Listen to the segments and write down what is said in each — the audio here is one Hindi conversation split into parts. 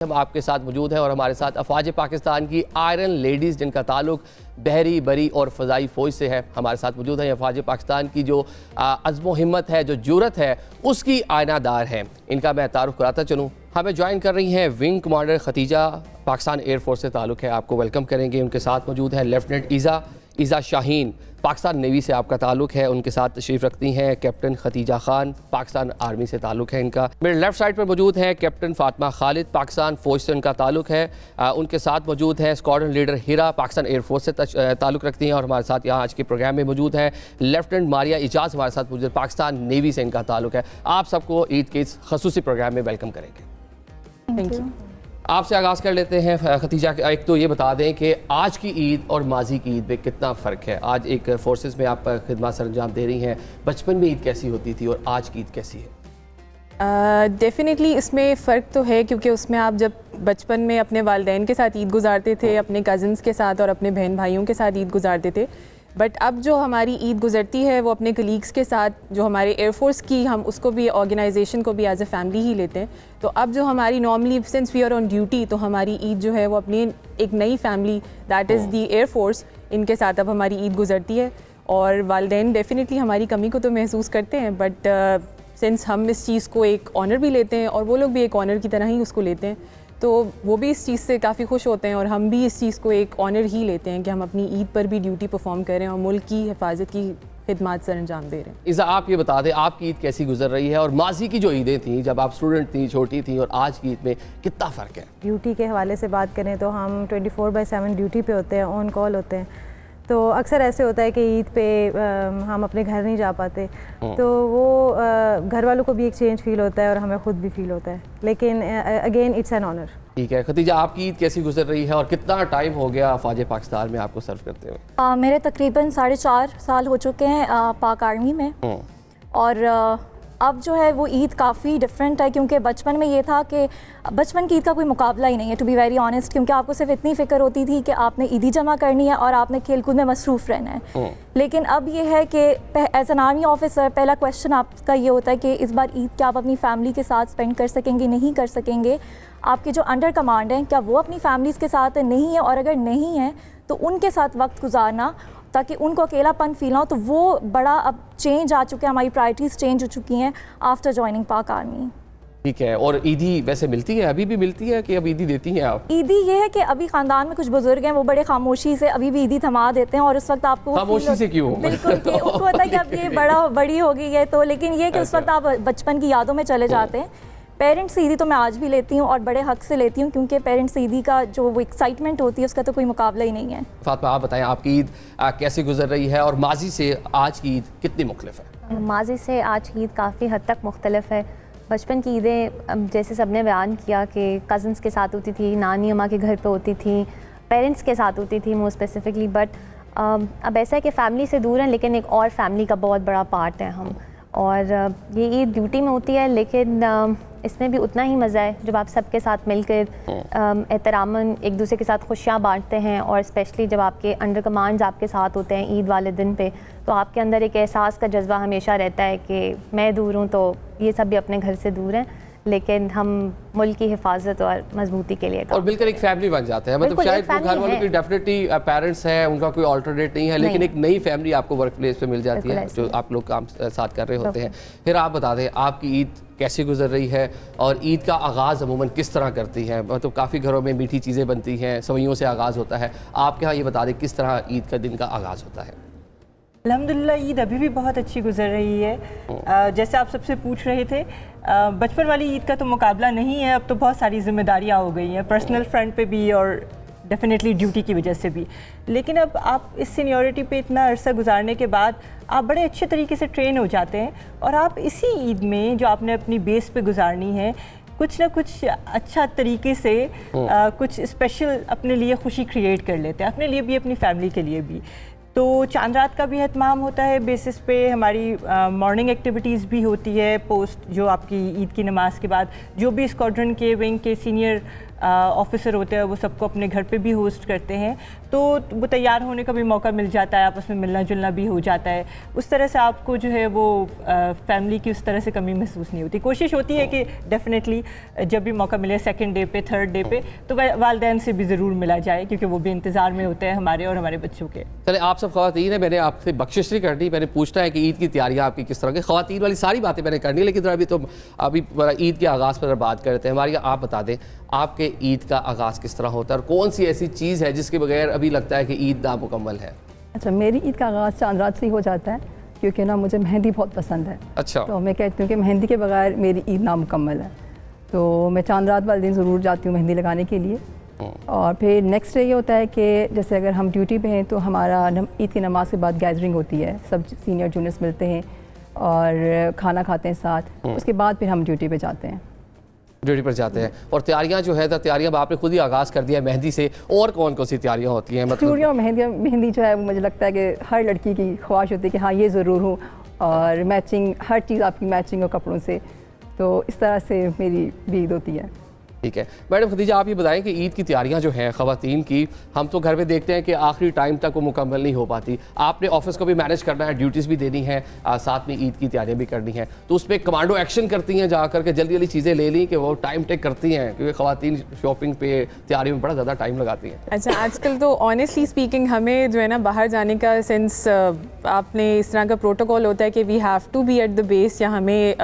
हम आपके साथ मौजूद हैं और हमारे साथ अफवाज पाकिस्तान की आयरन लेडीज़ जिनका ताल्लुक बहरी बरी और फ़ज़ाई फ़ौज से है, हमारे साथ मौजूद हैं। अफवाज पाकिस्तान की जो अज़्म हिम्मत है, जो जुरत है, उसकी आयनादार है। इनका मैं तारुफ कराता चलूँ। हमें ज्वाइन कर रही हैं wing commander Khatija, Pakistan air force से ताल्लुक़ है, आपको वेलकम करेंगे। उनके साथ मौजूद है लेफ्टिनेंट ईज़ा शाहीन, पाकिस्तान नेवी से आपका ताल्लुक़ है। उनके साथ तशरीफ़ रखती हैं कैप्टन खतीजा खान, पाकिस्तान आर्मी से ताल्लुक़ है इनका। मेरे लेफ़्ट साइड पर मौजूद हैं कैप्टन फ़ातिमा खालिद, पाकिस्तान फ़ौज से उनका ताल्लुक़ है। उनके साथ मौजूद हैं स्क्वाड्रन लीडर हिरा, पाकिस्तान एयरफोर्स से ताल्लुक़ रखती हैं और हमारे साथ यहाँ आज के प्रोग्राम में मौजूद है लेफ्टिनेंट मारिया इजाज़, हमारे साथ मौजूद, पाकिस्तान नेवी से इनका ताल्लुक़ है। आप सबको ईद के इस खसूसी प्रोग्राम में वेलकम करेंगे। Thank you. आपसे आगाज़ कर लेते हैं खतीजा, एक तो ये बता दें कि आज की ईद और माजी की ईद में कितना फ़र्क है। आज एक फोर्सेस में आप खिदमत सर अंजाम दे रही हैं, बचपन में ईद कैसी होती थी और आज की ईद कैसी है? डेफिनेटली इसमें फ़र्क तो है, क्योंकि उसमें आप जब बचपन में अपने वालिदैन के साथ ईद गुजारते थे, अपने कज़न्स के साथ और अपने बहन भाइयों के साथ ईद गुजारते थे। बट अब जो हमारी ईद गुजरती है वो अपने कलीग्स के साथ, जो हमारे एयरफोर्स की, हम उसको भी ऑर्गेनाइजेशन को भी एज ए फैमिली ही लेते हैं। तो अब जो हमारी normally since we are on duty, तो हमारी ईद जो है वो अपनी एक नई family that is the air force, इनके साथ अब हमारी ईद गुजरती है। और वालिदैन डेफिनेटली हमारी कमी को तो महसूस करते हैं, बट सिंस हम इस चीज़ को एक ऑनर भी लेते हैं और वो लोग भी एक ऑनर की तरह ही उसको लेते हैं, तो वो भी इस चीज़ से काफ़ी खुश होते हैं और हम भी इस चीज़ को एक ऑनर ही लेते हैं कि हम अपनी ईद पर भी ड्यूटी परफॉर्म करें और मुल्क की हिफाजत की खिदमत सर अंजाम दे रहे हैं। इज़ा, आप ये बता दें आपकी ईद कैसी गुजर रही है और माजी की जो ईदें थी जब आप स्टूडेंट थी, छोटी थी, और आज की ईद में कितना फ़र्क है? ड्यूटी के हवाले से बात करें तो हम 24/7 ड्यूटी पे होते हैं, ऑन कॉल होते हैं। तो अक्सर ऐसे होता है कि ईद पे हम अपने घर नहीं जा पाते, तो वो घर वालों को भी एक चेंज फील होता है और हमें खुद भी फील होता है, लेकिन अगेन इट्स एन ऑनर। ठीक है खतीजा, आपकी ईद कैसी गुजर रही है और कितना टाइम हो गया अफवाज पाकिस्तान में आपको सर्व करते हुए? मेरे तकरीबन 4.5 साल हो चुके हैं पाक आर्मी में। और अब जो है वो ईद काफ़ी डिफरेंट है, क्योंकि बचपन में ये था कि बचपन की ईद का कोई मुकाबला ही नहीं है, टू बी वेरी ऑनेस्ट, क्योंकि आपको सिर्फ इतनी फ़िक्र होती थी कि आपने ईदी जमा करनी है और आपने खेल कूद में मसरूफ़ रहना है। लेकिन अब ये है कि एज एन आर्मी ऑफिसर पहला क्वेश्चन आपका ये होता है कि इस बार ईद क्या आप अपनी फैमिली के साथ स्पेंड कर सकेंगे, नहीं कर सकेंगे। आपके जो अंडर कमांड हैं क्या वो अपनी फैमिलीज़ के साथ नहीं है, और अगर नहीं है तो उनके साथ वक्त गुजारना ताकि उनको अकेलापन फील ना हो, तो वो बड़ा अब चेंज आ चुका है, हमारी प्रायोरिटीज़ चेंज हो चुकी हैं आफ्टर जॉइनिंग पाक आर्मी। ठीक है, और ईदी वैसे मिलती है, अभी भी मिलती है कि अब ईदी देती हैं आप? ईदी ये है कि अभी ख़ानदान में कुछ बुजुर्ग हैं, वो बड़े खामोशी से अभी भी ईदी थमा देते हैं, और उस वक्त आपको खामोशी से क्यों? बिल्कुल कि उनको होता है कि अब ये बड़ी हो गई है, तो लेकिन ये कि उस वक्त आप बचपन की यादों में चले जाते हैं। पेरेंट्स ईदी तो मैं आज भी लेती हूँ और बड़े हक से लेती हूँ, क्योंकि पेरेंट्स ईदी का जो वो एक्साइटमेंट होती है उसका तो कोई मुकाबला ही नहीं है। फातिमा, आप बताएं आपकी ईद कैसे गुजर रही है और माजी से आज की ईद कितनी मुख्तलिफ है? माजी से आज की ईद काफ़ी हद तक मुख्तलिफ है। बचपन की ईदें जैसे सबने बयान किया कि कज़न्स के साथ होती थी, नानी अम्मा के घर पे होती थी, पेरेंट्स के साथ होती थी मोर स्पेसिफिकली। बट अब ऐसा है कि फ़ैमिली से दूर हैं, लेकिन एक और फैमिली का बहुत बड़ा पार्ट है हम। और ये ईद ड्यूटी में होती है, लेकिन इसमें भी उतना ही मज़ा है जब आप सबके साथ मिलकर एहतरामन एक दूसरे के साथ खुशियाँ बांटते हैं, और स्पेशली जब आपके अंडर कमांड्स आपके साथ होते हैं ईद वाले दिन पे, तो आपके अंदर एक एहसास का जज्बा हमेशा रहता है कि मैं दूर हूँ तो ये सब भी अपने घर से दूर हैं, लेकिन हम मुल्क की हिफाजत और मजबूती के लिए और मिलकर एक फैमिली बन जाते हैं। मतलब शायद घर वालों की डेफिनेटली पेरेंट्स हैं, उनका कोई ऑल्टरनेट नहीं है, लेकिन एक नई फैमिली आपको वर्क प्लेस पे मिल जाती है जो आप लोग काम साथ कर रहे होते हैं। फिर आप बता दें आपकी ईद कैसी गुजर रही है और ईद का आगाज़ अमूमन किस तरह करती हैं? मतलब काफ़ी घरों में मीठी चीज़ें बनती हैं, सवैयों से आगाज़ होता है, आपके यहाँ ये बता दें किस तरह ईद का दिन का आगाज़ होता है? अल्हम्दुलिल्लाह ईद अभी भी बहुत अच्छी गुजर रही है। जैसे आप सबसे पूछ रहे थे, बचपन वाली ईद का तो मुकाबला नहीं है, अब तो बहुत सारी जिम्मेदारियां हो गई हैं, पर्सनल फ्रंट पे भी और डेफिनेटली ड्यूटी की वजह से भी। लेकिन अब आप इस सीनियरिटी पे इतना अरसा गुजारने के बाद आप बड़े अच्छे तरीके से ट्रेन हो जाते हैं, और आप इसी ईद में जो आपने अपनी बेस पे गुजारनी है, कुछ ना कुछ अच्छा तरीके से कुछ स्पेशल अपने लिए खुशी क्रिएट कर लेते हैं, अपने लिए भी अपनी फैमिली के लिए भी। तो चांद रात का भी एहतमाम होता है बेसिस पे, हमारी मॉर्निंग एक्टिविटीज़ भी होती है पोस्ट जो आपकी ईद की नमाज के बाद, जो भी स्क्वाड्रन के विंग के सीनियर ऑफिसर होते हैं वो सबको अपने घर पे भी होस्ट करते हैं, तो वो तैयार होने का भी मौका मिल जाता है, आपस में मिलना जुलना भी हो जाता है। उस तरह से आपको जो है वो फैमिली की उस तरह से कमी महसूस नहीं होती। कोशिश होती है कि डेफिनेटली जब भी मौका मिले सेकंड डे पे, थर्ड डे पे, तो वालिदैन से भी ज़रूर मिला जाए, क्योंकि वो भी इंतज़ार में होते हैं हमारे और हमारे बच्चों के। चले, आप सब ख़वातीन है, मैंने आपसे बख्शिश नहीं करनी, मैंने पूछना है कि ईद की तैयारियाँ आपकी किस तरह की। ख़वातीन वाली सारी बातें मैंने करनी है, लेकिन अभी ईद के आगाज़ पर बात करते हैं। हमारी आप बता दें, आपके ईद का आगाज़ किस तरह होता है और कौन सी ऐसी चीज़ है जिसके बगैर अभी लगता है कि ईद नामुकम्मल है? अच्छा, मेरी ईद का आगाज़ चांद रात से ही हो जाता है, क्योंकि ना मुझे मेहंदी बहुत पसंद है। अच्छा। तो मैं कहती हूँ कि मेहंदी के बगैर मेरी ईद नामुकम्मल है, तो मैं चांद रात वाले दिन ज़रूर जाती हूँ मेहंदी लगाने के लिए। और फिर नेक्स्ट डे ये होता है कि जैसे अगर हम ड्यूटी पे हैं तो हमारा ईद की नमाज के बाद गैदरिंग होती है, सब सीनियर जूनियर्स मिलते हैं और खाना खाते हैं साथ। उसके बाद फिर हम ड्यूटी पे जाते हैं। ड्यूटी पर जाते हैं और तैयारियां जो है तो तैयारियां आपने खुद ही आगाज़ कर दिया है मेहंदी से, और कौन कौन सी तैयारियां होती हैं? चूड़ियाँ मेहंदी जो है वो मुझे लगता है कि हर लड़की की ख्वाहिश होती है कि हाँ ये ज़रूर हो, और मैचिंग, हर चीज़ आपकी मैचिंग हो कपड़ों से, तो इस तरह से मेरी भी ईद होती है। ठीक है मैडम खदीजा, आप ये बताएं कि ईद की तैयारियां जो हैं ख़वातीन की, हम तो घर में देखते हैं कि आखिरी टाइम तक वो मुकम्मल नहीं हो पाती। आपने ऑफिस को भी मैनेज करना है, ड्यूटीज़ भी देनी है, साथ में ईद की तैयारियां भी करनी है, तो उस पर कमांडो एक्शन करती हैं जा करके जल्दी जल्दी चीज़ें ले ली कि वो टाइम टेक करती हैं, क्योंकि ख़वातीन शॉपिंग पे तैयारी में बड़ा ज़्यादा टाइम लगाती हैं। अच्छा, आजकल तो ऑनेस्टली स्पीकिंग हमें जो है ना बाहर जाने का सेंस, आपने इस तरह का प्रोटोकॉल होता है कि we have to be at the base, या हमें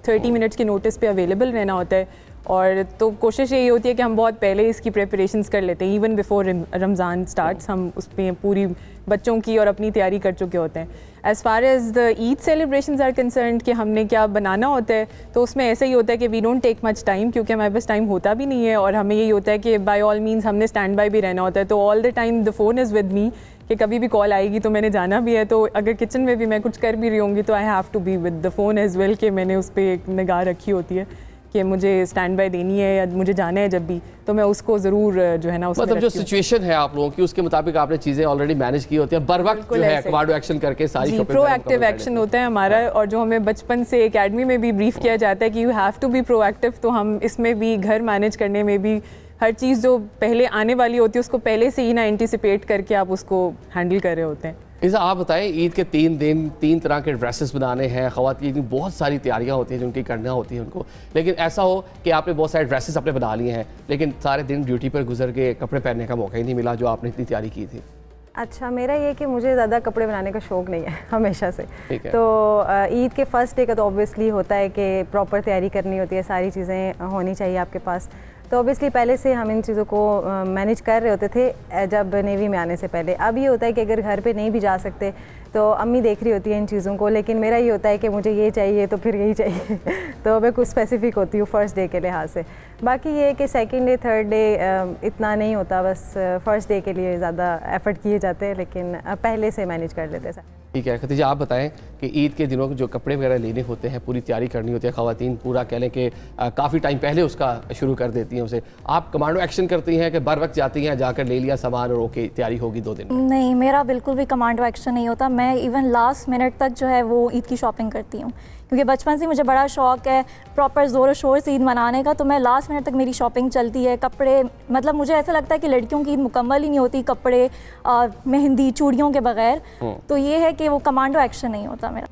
30 मिनट्स की नोटिस पे अवेलेबल रहना होता है। और तो कोशिश यही होती है कि हम बहुत पहले इसकी प्रिपरेशंस कर लेते हैं, इवन बिफोर रमज़ान स्टार्ट्स हम उस पर पूरी बच्चों की और अपनी तैयारी कर चुके होते हैं। As far as the Eid celebrations are concerned कि हमने क्या बनाना होता है, तो उसमें ऐसा ही होता है कि we don't take much time, क्योंकि हमारे पास टाइम होता भी नहीं है, और हमें यही होता है कि बाय ऑल मीन्स हमने स्टैंड बाय भी रहना होता है। तो all the time the phone is with me, कि कभी भी कॉल आएगी तो मैंने जाना भी है, तो अगर किचन में भी मैं कुछ कर भी रही होंगी तो I have to be with the phone as well, कि मैंने उस पर एक निगाह रखी होती है कि मुझे स्टैंड बाय देनी है या मुझे जाना है जब भी, तो मैं उसको ज़रूर जो है ना उसमें मतलब जो सिचुएशन है आप लोगों की उसके मुताबिक आपने चीज़ें ऑलरेडी मैनेज की होती है, बर वक्त जो है कमांडो एक्शन करके सारी शॉपिंग प्रोएक्टिव एक्शन होता है हमारा। और जो हमें बचपन से एकेडमी में भी ब्रीफ किया जाता है कि you have to be proactive, तो हम इसमें भी घर मैनेज करने में भी हर चीज़ जो पहले आने वाली होती है उसको पहले से ही ना एंटिसिपेट करके आप उसको हैंडल कर रहे होते हैं। इसे आप बताएं, ईद के 3 दिन 3 तरह के ड्रेसेस बनाने हैं, ख़वातीन की बहुत सारी तैयारियां होती हैं जो उनकी करना होती है उनको, लेकिन ऐसा हो कि आपने बहुत सारे ड्रेसेस अपने बना लिए हैं, लेकिन सारे दिन ड्यूटी पर गुजर के कपड़े पहनने का मौका ही नहीं मिला जो आपने इतनी तैयारी की थी। अच्छा, मेरा ये कि मुझे ज़्यादा कपड़े बनाने का शौक़ नहीं है हमेशा से। ठीक है। तो ईद के फर्स्ट डे का तो ऑब्वियसली होता है कि प्रॉपर तैयारी करनी होती है, सारी चीज़ें होनी चाहिए आपके पास, तो ऑब्वियसली पहले से हम इन चीज़ों को मैनेज कर रहे होते थे जब नेवी में आने से पहले। अब ये होता है कि अगर घर पे नहीं भी जा सकते तो अम्मी देख रही होती है इन चीज़ों को, लेकिन मेरा ये होता है कि मुझे ये चाहिए तो फिर यही चाहिए तो मैं कुछ स्पेसिफिक होती हूँ फर्स्ट डे के लिहाज से। बाकी ये कि सेकंड डे थर्ड डे इतना नहीं होता, बस फर्स्ट डे के लिए ज़्यादा एफर्ट किए जाते हैं, लेकिन पहले से मैनेज कर लेते हैं। ठीक है खदीजा, आप बताएं कि ईद के दिनों जो कपड़े वगैरह लेने होते हैं, पूरी तैयारी करनी होती है, ख़वातीन पूरा कह लें कि काफ़ी टाइम पहले उसका शुरू कर देती हैं उसे, आप कमांडो एक्शन करती हैं कि बर वक्त जाती हैं जाकर ले लिया सामान और ओके तैयारी होगी 2 दिन में? नहीं, मेरा बिल्कुल भी कमांडो एक्शन नहीं होता। मैं इवन लास्ट मिनट तक जो है वो ईद की शॉपिंग करती हूँ, क्योंकि बचपन से मुझे बड़ा शौक़ है प्रॉपर ज़ोर शोर से ईद मनाने का, तो मैं लास्ट मिनट तक मेरी शॉपिंग चलती है। कपड़े, मतलब मुझे ऐसा लगता है कि लड़कियों की ईद मुकम्मल ही नहीं होती कपड़े, मेहंदी, चूड़ियों के बगैर, तो ये है कि वो कमांडो एक्शन नहीं होता मेरा।